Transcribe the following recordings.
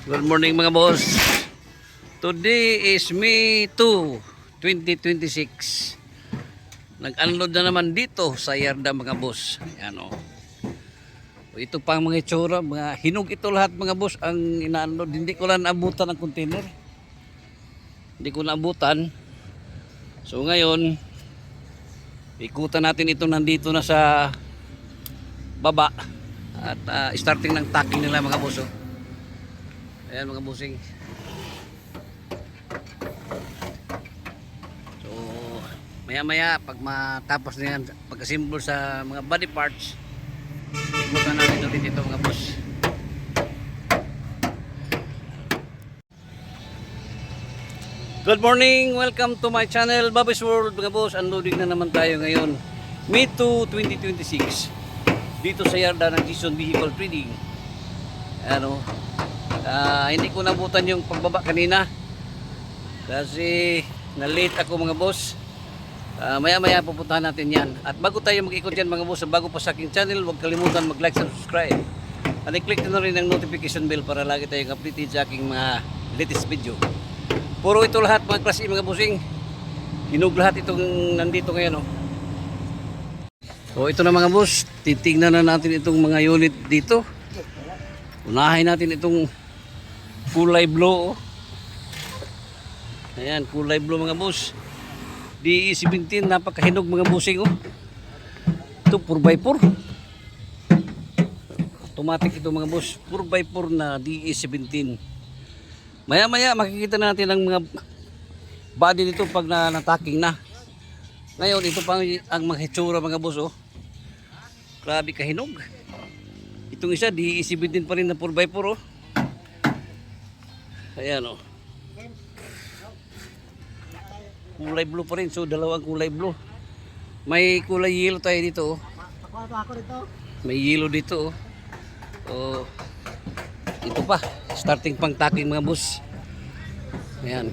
Good morning mga boss. Today is May 2, 2026. Nag-unload na naman dito sa yarda mga boss. Ayan o. Ito pang mga itsura, mga hinog ito lahat mga boss ang ina-unload. Hindi ko lang naabutan ng container. Hindi ko naabutan. So ngayon, ikutan natin ito nandito na sa baba. At starting ng tacking nila mga boss. Oh. Ayan mga bossing. So maya maya pag matapos na yan, pagka-assemble sa mga body parts, ikutan natin ulit ito mga boss. Good morning, welcome to my channel Bobby's World mga boss. Unloading na naman tayo ngayon May 2, 2026 dito sa yarda ng Jason Vehicle Trading. Ano, hindi ko nabutan yung pagbaba kanina kasi na-late ako mga boss. Maya maya pupuntahan natin yan. At bago tayo mag-ikot yan mga boss, bago pa sa aking channel, huwag kalimutan mag-like and subscribe. At i-click na rin ang notification bell para lagi tayong updated sa aking mga latest video. Puro ito lahat mga klase mga bossing. Hinog lahat itong nandito ngayon. Oh. So ito na mga boss, titignan na natin itong mga unit dito. Unahin natin itong kulay blue. Oh. Ayan, kulay blue mga boss. DE17, napakahinog mga bossing. Oh. Ito 4x4. Automatic ito mga boss. 4x4 na DE17. Maya maya makikita natin ang mga body nito pag natacking na. Ngayon ito pang ang mga hitsura mga boss. Oh. Grabe kahinog. Itong isa DE17 pa rin na 4x4. Oh. Ayan o. Kulay blue pa rin. So dalawang kulay blue. May kulay yellow tayo dito. Oh. May yellow dito. Oh. Ito pa. Starting pang tacking mga boss. Ayan.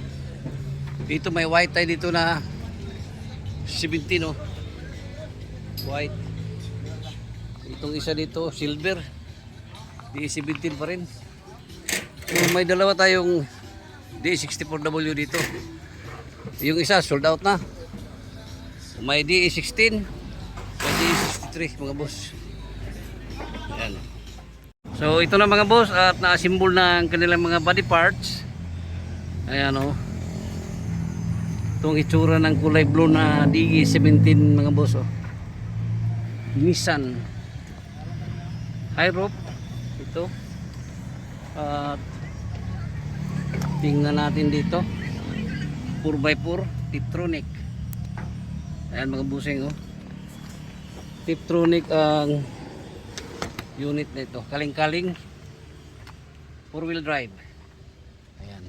Dito may white tayo dito na 17. Oh. White. Itong isa dito silver. DE17 pa rin. So, may dalawa tayong DE64W dito. Yung isa sold out na. May DE16, may DE63 mga boss. Ayan. So ito na mga boss at na-assemble na ang kanilang mga body parts. Ayan o. Itong itsura ng kulay blue na DE17 mga boss. Oh. Nissan Hyrope. Ito. At tingnan natin dito 4x4 Tiptronic. Ayan mga busing oh. Tiptronic ang unit na ito. Kaling-kaling 4-wheel drive. Ayan.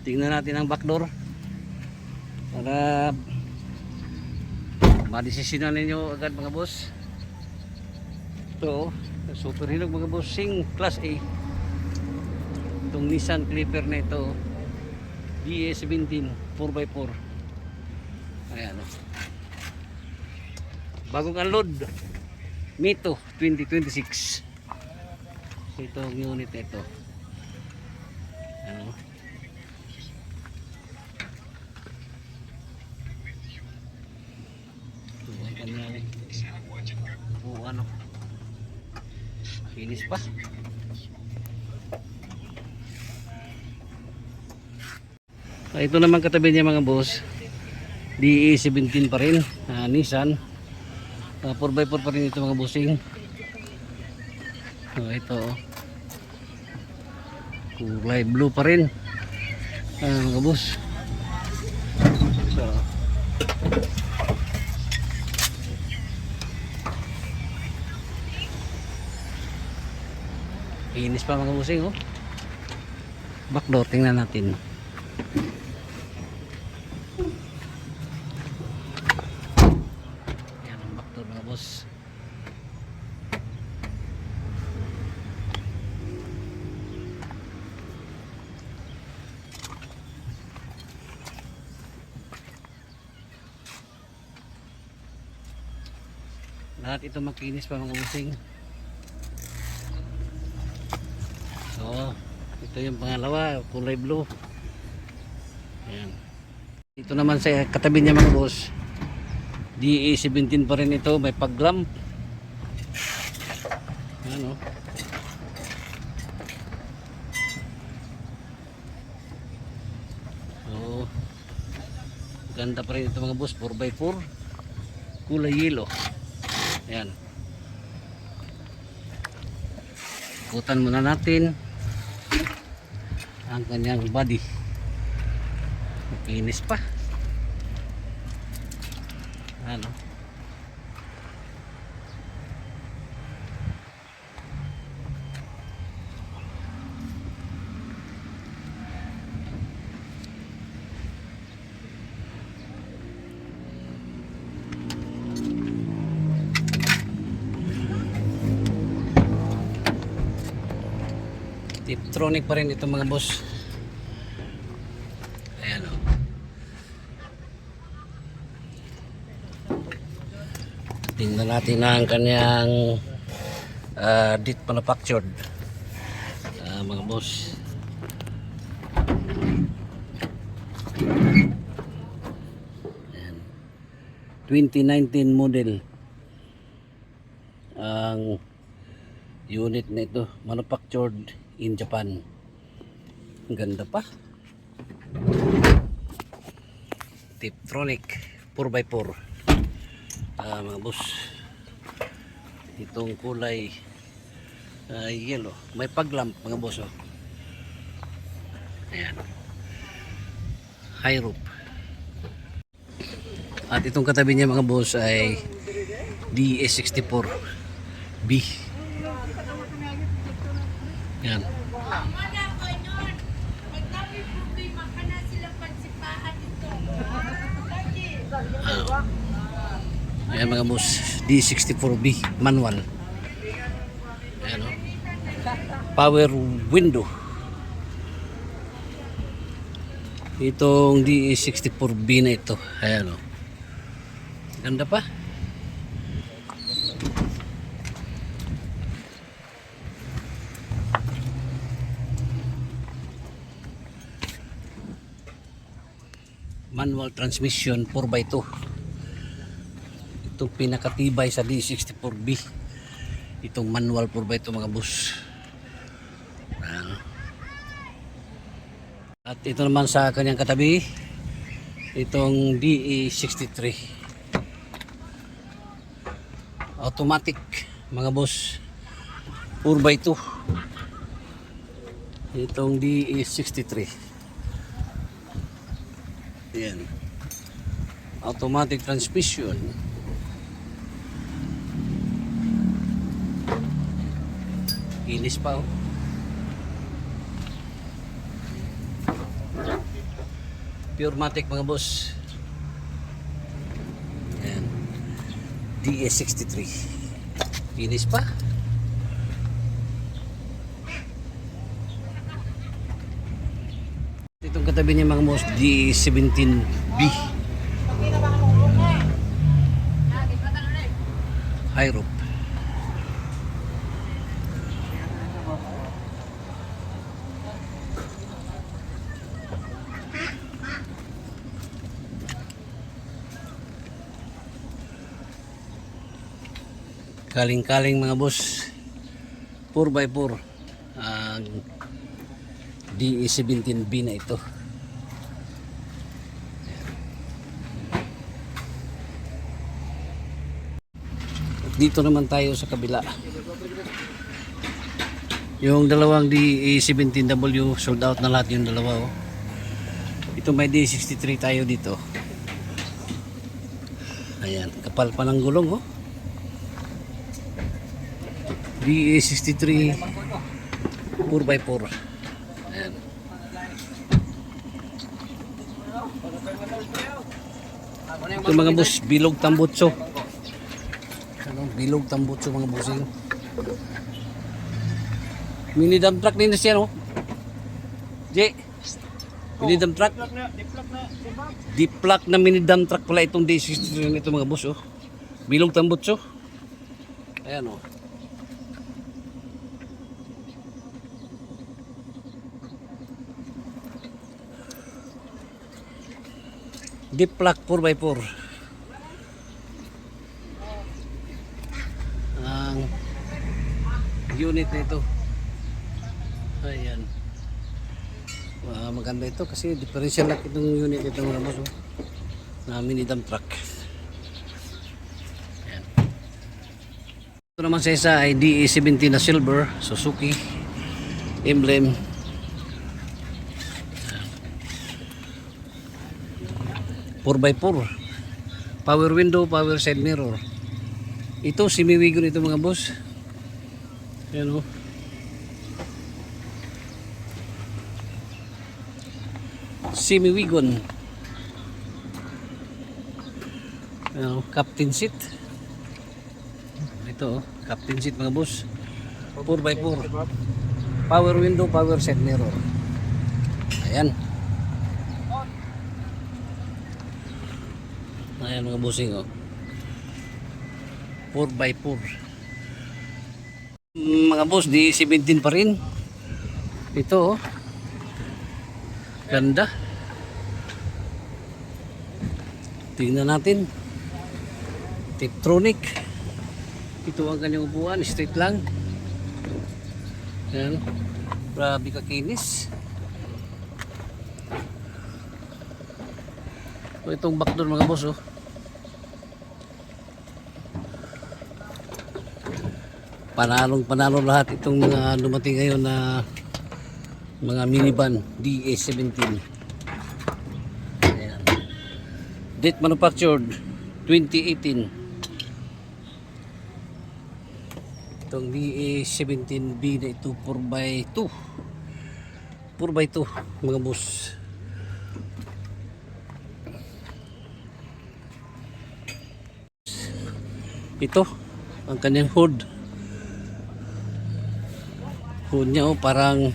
Tingnan natin ang back door para madesisyonan ninyo agad mga boss. Ito super hinog mga bossing, class A. Itong Nissan Clipper na ito DE17 4x4. Ayan o. Bagong unload May 2, 2026. Itong unit na ito. Ano? Ang kanyang ano? Finish pa. Ito naman katabi niya mga boss, DE17 pa rin, Nissan 4x4 pa rin ito mga bossing. Ito kulay blue pa rin mga boss. So inis pa mga bossing. Oh. Back door tingnan natin. Lahat ito makinis pa mga busing. Oo. Ito yung pangalawa, kulay blue. Ayan. Ito naman sa katabi niya mga boss. DA17 pa rin ito, may pag-lamp. Ano? So, ganda pa rin ito mga boss, 4x4. Kulay yellow. Ayan. Ikutan muna natin ang kanyang body. Makinis pa. Ano? Tiptronic pa rin ito mga boss. Ayan o. Tingnan natin ang kanyang date manufactured mga boss. Ayan. 2019 model ang unit na ito, manufactured in Japan. Ang ganda pa. Tiptronic 4x4 mga boss. Itong kulay yellow, may paglamp mga boss oh. Ayan, high roof. At itong katabi niya mga boss ay DS64B. Yan. Ayan mga boss, D64B manual. Ayan o. Power window. Itong D64B na ito. Ayan o. Ganda pa. Manual transmission 4x2. Itong pinakatibay sa D64B. Itong manual 4x2 mga boss. At ito naman sa kanyang katabi, itong DE63 automatic mga boss, 4x2. Itong DE63 yan, automatic transmission. Inis pa oh. Purematic mga boss. Yan, DE63 inis pa. Itong katabi niya mga boss, DE17B high roof. Kaling-kaling mga boss, 4x4 ang DE17B na ito. At dito naman tayo sa kabila. Yung dalawang DE17W sold out na lahat yung dalawa oh. Ito may DE63 tayo dito. Ayan, kapal pa ng gulong oh. DE63 4x4. Ayan. Ito mga boss, bilog tambutso. Ano, bilog tambutso mga bossing. Mini dump truck din na siya no. J. Mini dump truck. Diplak na mini dump truck pala itong DE63 nito mga boss oh. Bilog tambutso. Ayan oh. deep plug 4x4. Ang unit nito. Ayan. Maganda ito kasi differential lock itong unit nito mga boss. Na mini dump truck. Ayan. Ito naman sa isa ay DE17 na silver Suzuki emblem. 4x4, power window, power side mirror. Ito semi-wagon ito mga boss. Ayan o. Semi-wagon. Ayan o, captain seat. Ito o, captain seat mga boss. 4x4, power window, power side mirror. Ayan. Ayan mga bossing oh. 4x4. Mga boss, di 17 pa rin. Ito oh. Ganda. Tingnan natin. Tiptronic. Ito ang kanyang upuan, straight lang. Ayan. Grabe kakinis. So, itong back door mga boss oh. Panalo lahat itong mga dumating ngayon na mga minivan DE17. Ayan. Date manufactured 2018. Itong DE17B na ito 4x2. 4x2 mga boss. Ito ang kanyang hood. Hood niya oh, parang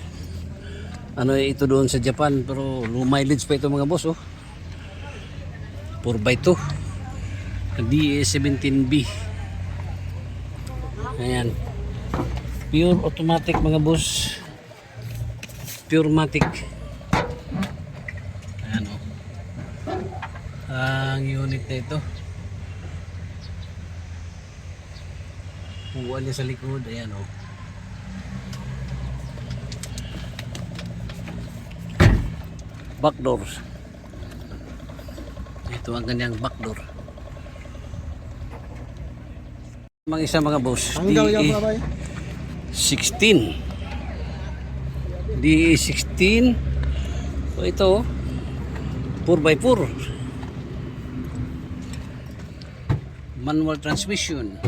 ano ito doon sa Japan pero low mileage pa ito mga boss oh. 4x2 DE17B. Ayan. Pure automatic mga boss. Pure matic. Ayan oh. Ang unit na ito. Puwan niya sa likod. Ayan oh. Back doors. Ito ang kanyang back door. Mga isa mga boss. DE16. DE16. So ito 4x4. Manual transmission.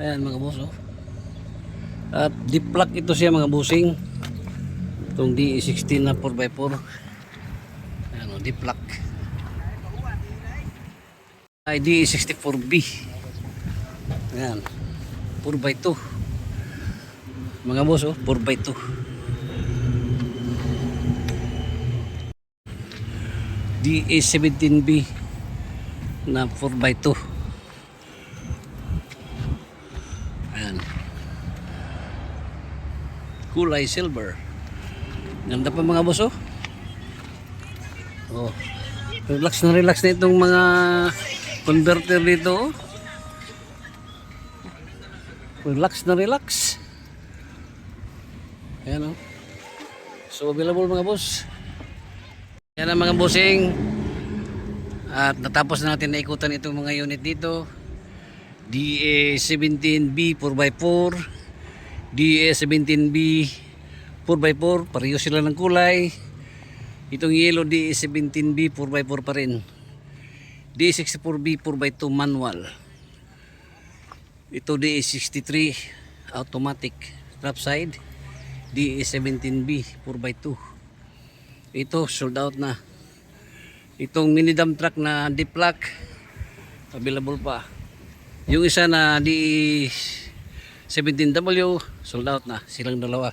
Ayan mga boss oh. At deep plug ito siya mga bossing. Itong DE16 na 4x4. Ayan o, deep plug. Ay DE64B. Ayan. 4x2. Mga boss o, 4x2. DE17B na 4x2. Ayan. Kulay silver. Ganda pa mga boss oh. Oh. Relax na itong mga converter dito oh. Relax. Ayan oh. So available mga boss. Yan ang mga bossing. At natapos na natin na ikutan itong mga unit dito. DE17B 4x4, DE17B 4x4, pareho sila ng kulay. Itong yellow DE17B 4x4 pa rin. DE64B 4x2 manual. Ito DE63 automatic strap side. DE17B 4x2. Ito sold out na. Itong mini dump truck na deep plug available pa. Yung isa na DE17W sold out na, silang dalawa.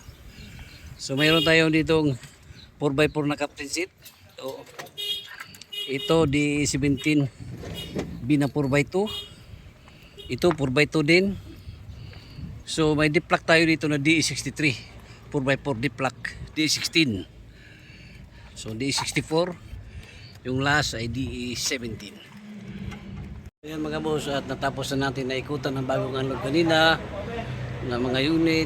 So mayroon tayo ditong 4x4 na captain seat. So, ito DE17B na 4x2. Ito 4x2 din. So may deep plug tayo dito na DE63 4x4 deep plug. DE16. So DE64. Yung last ay DE 17. Ayan mga boss, at natapos na natin na ikutan ng bagong unload kanina na mga unit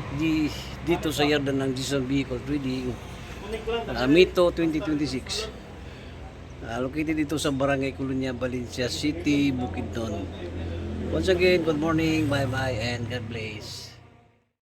dito sa yardan ng Jason Vehicle Trading, Mito 2026. Located dito sa Barangay Colonia, Valencia City, Bukidnon. Once again, good morning, bye bye, and God bless.